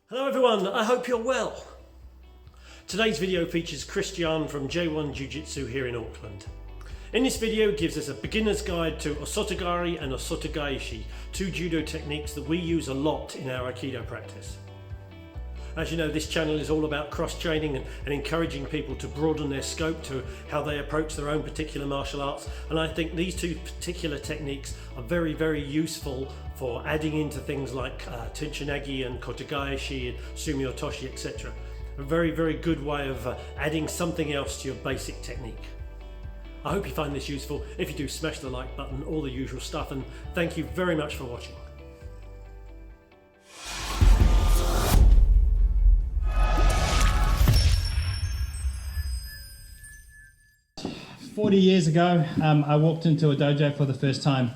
Hello everyone, I hope you're well. Today's video features Christian from J1 Jiu-Jitsu here in Auckland. In this video it gives us a beginner's guide to Osotogari and Osotogaishi, two judo techniques that we use a lot in our Aikido practice. As you know, this channel is all about cross-training and encouraging people to broaden their scope to how they approach their own particular martial arts, and I think these two particular techniques are very, very useful for adding into things like Tenchinagi and Kotogaishi and Sumiotoshi, etc. A very, very good way of adding something else to your basic technique. I hope you find this useful. If you do, smash the like button, all the usual stuff, and thank you very much for watching. 40 years ago, I walked into a dojo for the first time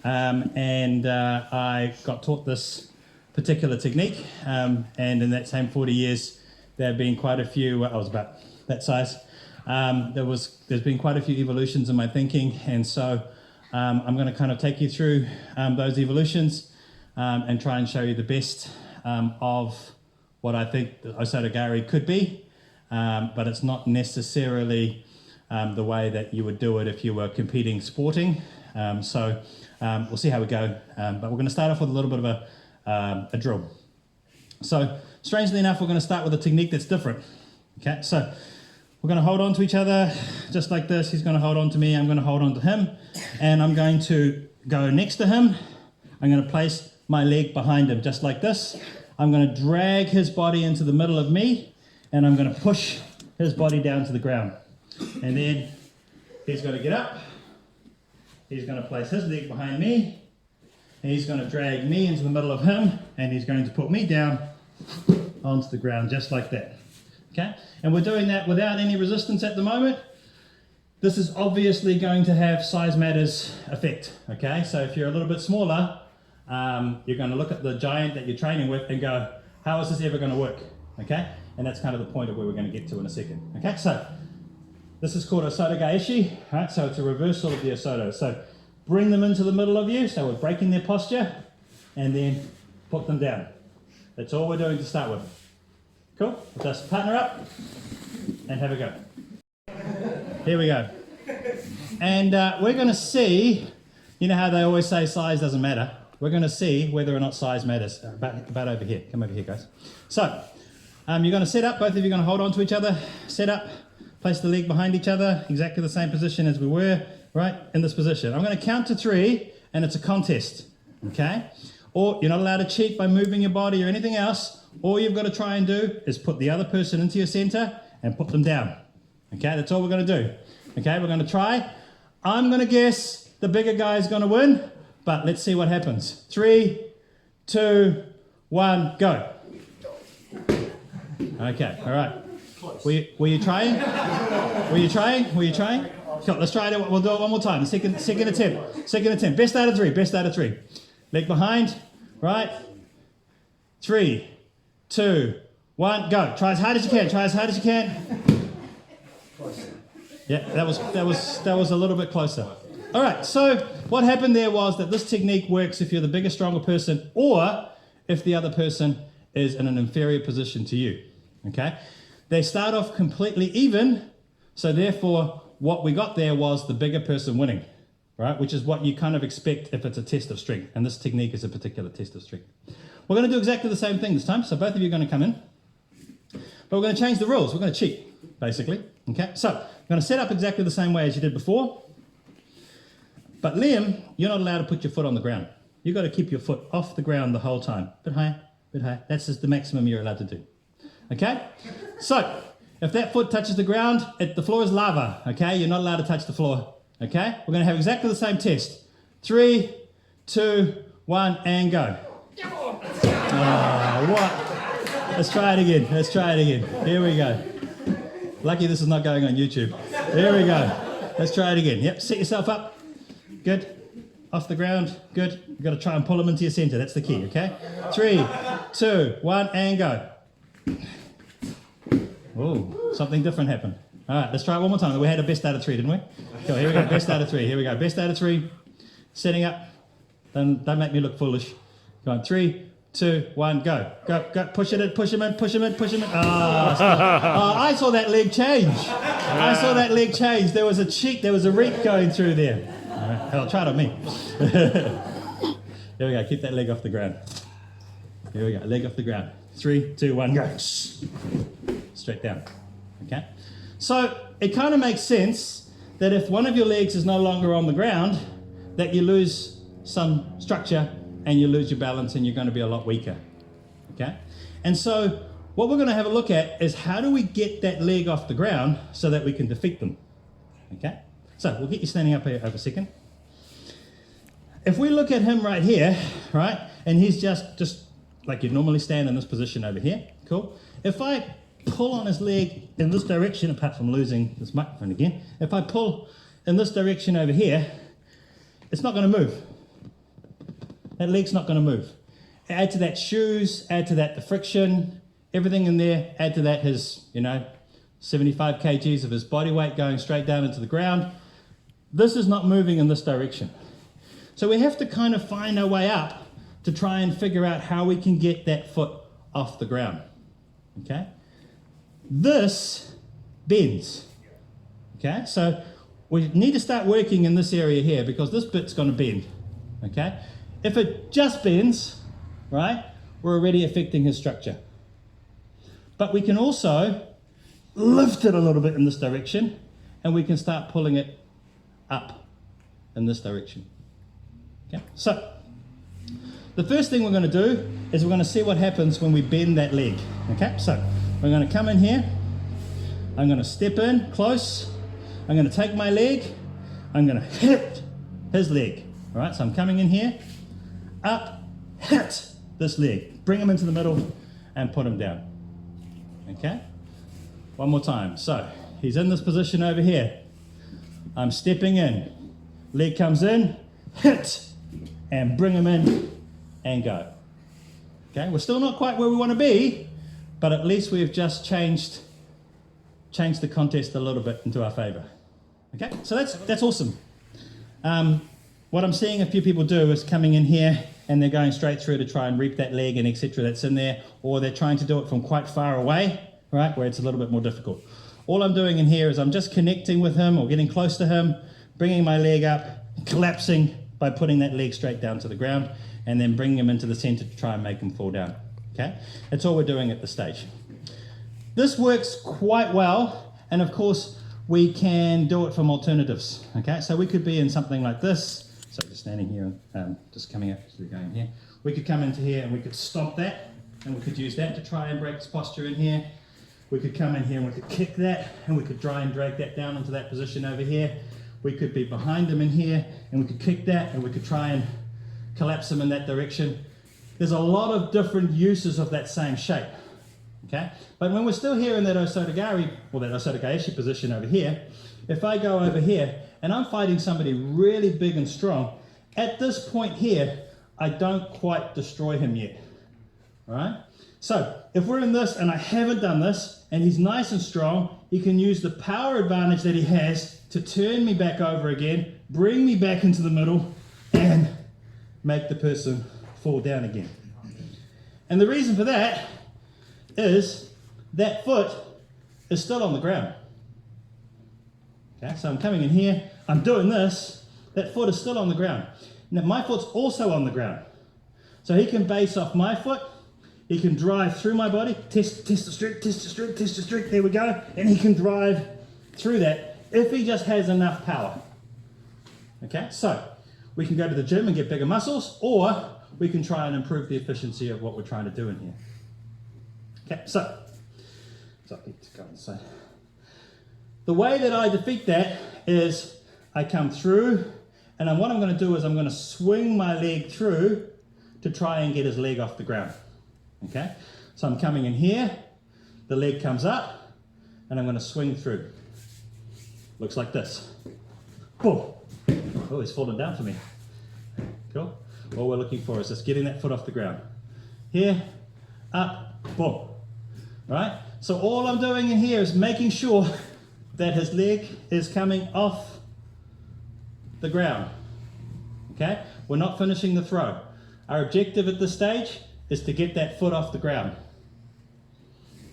and I got taught this particular technique, and in that same 40 years there have been quite a few, I was about that size, there's been quite a few evolutions in my thinking, and so I'm going to kind of take you through those evolutions and try and show you the best of what I think the Osotogari could be, but it's not necessarily the way that you would do it if you were competing sporting. So we'll see how we go, but we're going to start off with a little bit of a drill. So strangely enough, we're going to start with a technique that's different. Okay, so we're going to hold on to each other just like this. He's going to hold on to me, I'm going to hold on to him, and I'm going to go next to him. I'm going to place my leg behind him just like this. I'm going to drag his body into the middle of me, and I'm going to push his body down to the ground. And then he's going to get up, he's going to place his leg behind me, and he's going to drag me into the middle of him, and he's going to put me down onto the ground just like that. Okay, and we're doing that without any resistance at the moment. This is obviously going to have size matters effect. Okay, so if you're a little bit smaller, you're going to look at the giant that you're training with and go, how is this ever going to work? Okay, and that's kind of the point of where we're going to get to in a second. Okay, so this is called Osotogaishi, right? So it's a reversal of the Osoto. So bring them into the middle of you, so we're breaking their posture, and then put them down. That's all we're doing to start with. Cool? Just partner up and have a go. Here we go. And we're going to see, you know how they always say size doesn't matter? We're going to see whether or not size matters. About over here. Come over here, guys. So you're going to set up, both of you are going to hold on to each other, set up. Place the leg behind each other, exactly the same position as we were, right, in this position. I'm going to count to 3, and it's a contest, okay? Or you're not allowed to cheat by moving your body or anything else. All you've got to try and do is put the other person into your center and put them down, okay? That's all we're going to do, okay? We're going to try. I'm going to guess the bigger guy is going to win, but let's see what happens. 3, 2, 1, go. Okay, all right. Were you trying? Were you trying? Were you trying? Cool, let's try it. We'll do it one more time. Second attempt. Second attempt. Best out of 3. Best out of 3. Leg behind. Right. 3, 2, 1. Go. Try as hard as you can. Try as hard as you can. Yeah, that was a little bit closer. All right. So what happened there was that this technique works if you're the bigger, stronger person, or if the other person is in an inferior position to you. Okay. They start off completely even, so therefore what we got there was the bigger person winning, right? Which is what you kind of expect if it's a test of strength, and this technique is a particular test of strength. We're going to do exactly the same thing this time, so both of you are going to come in, but we're going to change the rules. We're going to cheat, basically, okay? So we're going to set up exactly the same way as you did before, but Liam, you're not allowed to put your foot on the ground. You've got to keep your foot off the ground the whole time. Bit higher, bit higher. That's just the maximum you're allowed to do. Okay, so if that foot touches the ground, the floor is lava. Okay, you're not allowed to touch the floor. Okay, we're going to have exactly the same test. 3, 2, 1, and go. Oh, what? Let's try it again. Let's try it again. Here we go. Lucky this is not going on YouTube. Here we go. Let's try it again. Yep, set yourself up. Good. Off the ground. Good. You've got to try and pull them into your center. That's the key. Okay. 3, 2, 1, and go. Oh, something different happened. All right, let's try it one more time. We had a best out of 3, didn't we? Cool, here we go, best out of 3. Here we go, best out of 3. Setting up. Don't make me look foolish. Go on, 3, 2, 1, go. Go, go, push it in, push him in, push him in, push him in. I saw that leg change. I saw that leg change. There was a cheek, there was a reek going through there. I'll try it on me. Here we go, keep that leg off the ground. Here we go, leg off the ground. 3, 2, 1, go. Straight down, okay? So it kind of makes sense that if one of your legs is no longer on the ground, that you lose some structure and you lose your balance and you're going to be a lot weaker, okay? And so what we're going to have a look at is how do we get that leg off the ground so that we can defeat them, okay? So we'll get you standing up here over a second. If we look at him right here, right, and he's just like you'd normally stand in this position over here, cool? If I pull on his leg in this direction, apart from losing this microphone again, if I pull in this direction over here, it's not going to move. That leg's not going to move. Add to that shoes, add to that the friction, everything in there, add to that his, 75 kgs of his body weight going straight down into the ground. This is not moving in this direction. So we have to kind of find our way up to try and figure out how we can get that foot off the ground, okay? This bends, okay? So we need to start working in this area here because this bit's going to bend, okay? If it just bends, right, we're already affecting his structure. But we can also lift it a little bit in this direction and we can start pulling it up in this direction. Okay, so the first thing we're going to do is we're going to see what happens when we bend that leg. Okay, so we're going to come in here, I'm going to step in close, I'm going to take my leg, I'm going to hit his leg. All right, so I'm coming in here, up, hit this leg, bring him into the middle and put him down. Okay, one more time. So he's in this position over here, I'm stepping in, leg comes in, hit, and bring him in and go. Okay, we're still not quite where we want to be, but at least we've just changed the contest a little bit into our favor. Okay, so that's awesome. What I'm seeing a few people do is coming in here and they're going straight through to try and reap that leg and etc. that's in there, or they're trying to do it from quite far away, right, where it's a little bit more difficult. All I'm doing in here is I'm just connecting with him or getting close to him, bringing my leg up, collapsing by putting that leg straight down to the ground, and then bringing him into the center to try and make him fall down. Okay, that's all we're doing at this stage. This works quite well, and of course we can do it from alternatives. Okay, so we could be in something like this. So just standing here, just coming up, so we're going here. We could come into here and we could stomp that, and we could use that to try and break his posture in here. We could come in here and we could kick that, and we could try and drag that down into that position over here. We could be behind him in here, and we could kick that, and we could try and collapse him in that direction. There's a lot of different uses of that same shape, okay? But when we're still here in that osotogari, or that osotogaishi position over here, if I go over here, and I'm fighting somebody really big and strong, at this point here, I don't quite destroy him yet, all right? So if we're in this and I haven't done this and he's nice and strong, he can use the power advantage that he has to turn me back over again, bring me back into the middle and make the person fall down again. And the reason for that is that foot is still on the ground. Okay, so I'm coming in here, I'm doing this, that foot is still on the ground. Now my foot's also on the ground. So he can base off my foot, he can drive through my body, test the strength, test the strength, test the strength, there we go, and he can drive through that if he just has enough power. Okay, so we can go to the gym and get bigger muscles, or we can try and improve the efficiency of what we're trying to do in here. Okay, so I need to go inside. The way that I defeat that is I come through, and what I'm going to do is I'm going to swing my leg through to try and get his leg off the ground. Okay, so I'm coming in here, the leg comes up, and I'm going to swing through. Looks like this. Boom. Oh, he's fallen down for me. Cool. All we're looking for is just getting that foot off the ground. Here, up, boom. Right? So all I'm doing in here is making sure that his leg is coming off the ground. Okay? We're not finishing the throw. Our objective at this stage is to get that foot off the ground.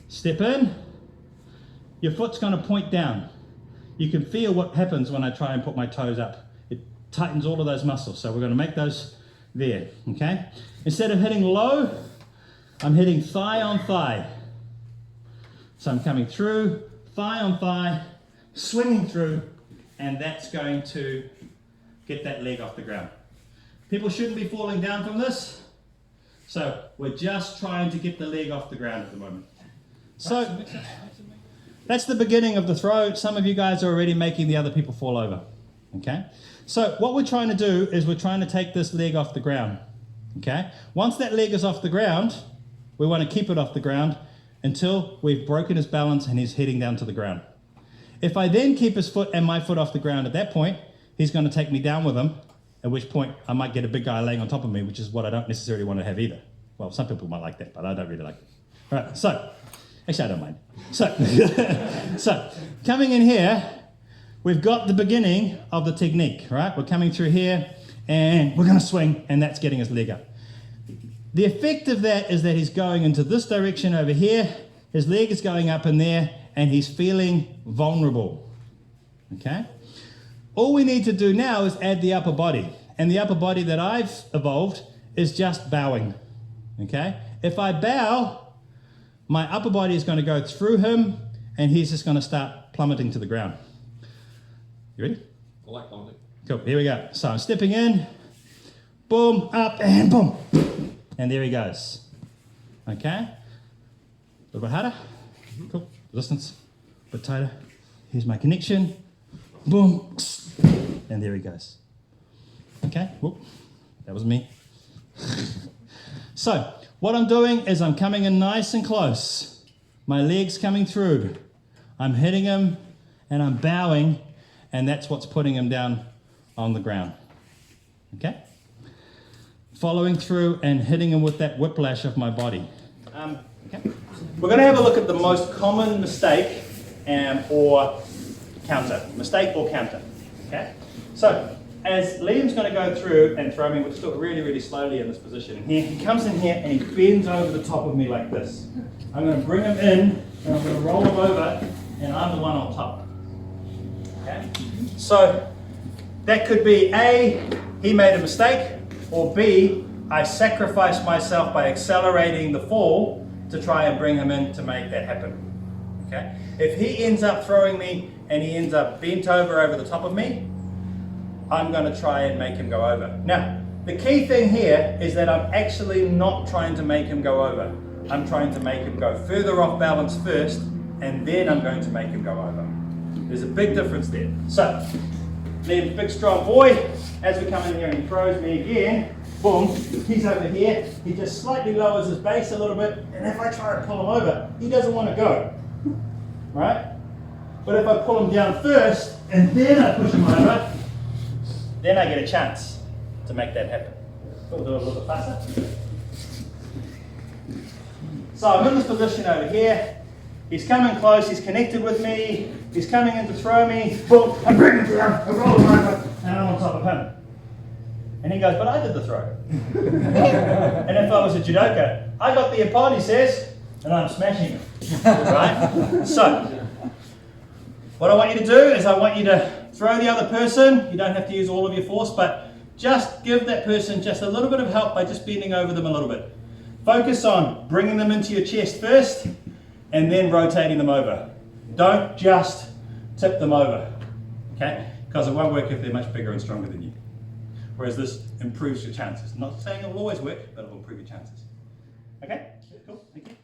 Step in, your foot's going to point down. You can feel what happens when I try and put my toes up. It tightens all of those muscles, so we're going to make those there, okay? Instead of hitting low, I'm hitting thigh on thigh. So I'm coming through, thigh on thigh, swinging through, and that's going to get that leg off the ground. People shouldn't be falling down from this, so we're just trying to get the leg off the ground at the moment. So that's the beginning of the throw. Some of you guys are already making the other people fall over, okay? So what we're trying to do is we're trying to take this leg off the ground, okay? Once that leg is off the ground, we want to keep it off the ground until we've broken his balance and he's heading down to the ground. If I then keep his foot and my foot off the ground at that point, he's going to take me down with him, at which point I might get a big guy laying on top of me, which is what I don't necessarily want to have either. Well, some people might like that, but I don't really like it. All right, so, actually I don't mind. So coming in here, we've got the beginning of the technique, right? We're coming through here and we're going to swing, and that's getting his leg up. The effect of that is that he's going into this direction over here, his leg is going up in there, and he's feeling vulnerable, okay? All we need to do now is add the upper body, and the upper body that I've evolved is just bowing, okay? If I bow, my upper body is going to go through him, and he's just going to start plummeting to the ground. You ready? I like plummeting. Cool, here we go. So I'm stepping in, boom, up, and boom. And there he goes. Okay? A little bit harder. Cool. Resistance. A bit tighter. Here's my connection. Boom. And there he goes. Okay? Whoop. That was me. So, what I'm doing is I'm coming in nice and close. My leg's coming through. I'm hitting him and I'm bowing, and that's what's putting him down on the ground. Okay? Following through and hitting him with that whiplash of my body. Okay. We're going to have a look at the most common mistake or counter. Mistake or counter. Okay. So as Liam's going to go through and throw me, we're still really, really slowly in this position. And here he comes in here and he bends over the top of me like this. I'm going to bring him in and I'm going to roll him over, and I'm the one on top. Okay. So that could be A, he made a mistake, or B, I sacrificed myself by accelerating the fall to try and bring him in to make that happen. Okay? If he ends up throwing me and he ends up bent over the top of me, I'm going to try and make him go over. Now, the key thing here is that I'm actually not trying to make him go over. I'm trying to make him go further off balance first, and then I'm going to make him go over. There's a big difference there. So, Liam's a big strong boy. As we come in here and he throws me again, boom, he's over here. He just slightly lowers his base a little bit, and if I try to pull him over, he doesn't want to go, right? But if I pull him down first, and then I push him over, then I get a chance to make that happen. We'll do it a little bit faster. So I'm in this position over here. He's coming close, he's connected with me, he's coming in to throw me, boom, I bring him down, I roll him over, and I'm on top of him. And he goes, but I did the throw. And if I was a judoka, I got the ippon, he says, and I'm smashing him. Right? So, what I want you to do is I want you to throw the other person. You don't have to use all of your force, but just give that person just a little bit of help by just bending over them a little bit. Focus on bringing them into your chest first, and then rotating them over. Don't just tip them over, okay? Because it won't work if they're much bigger and stronger than you. Whereas this improves your chances. Not saying it will always work, but it will improve your chances. Okay? Cool, thank you.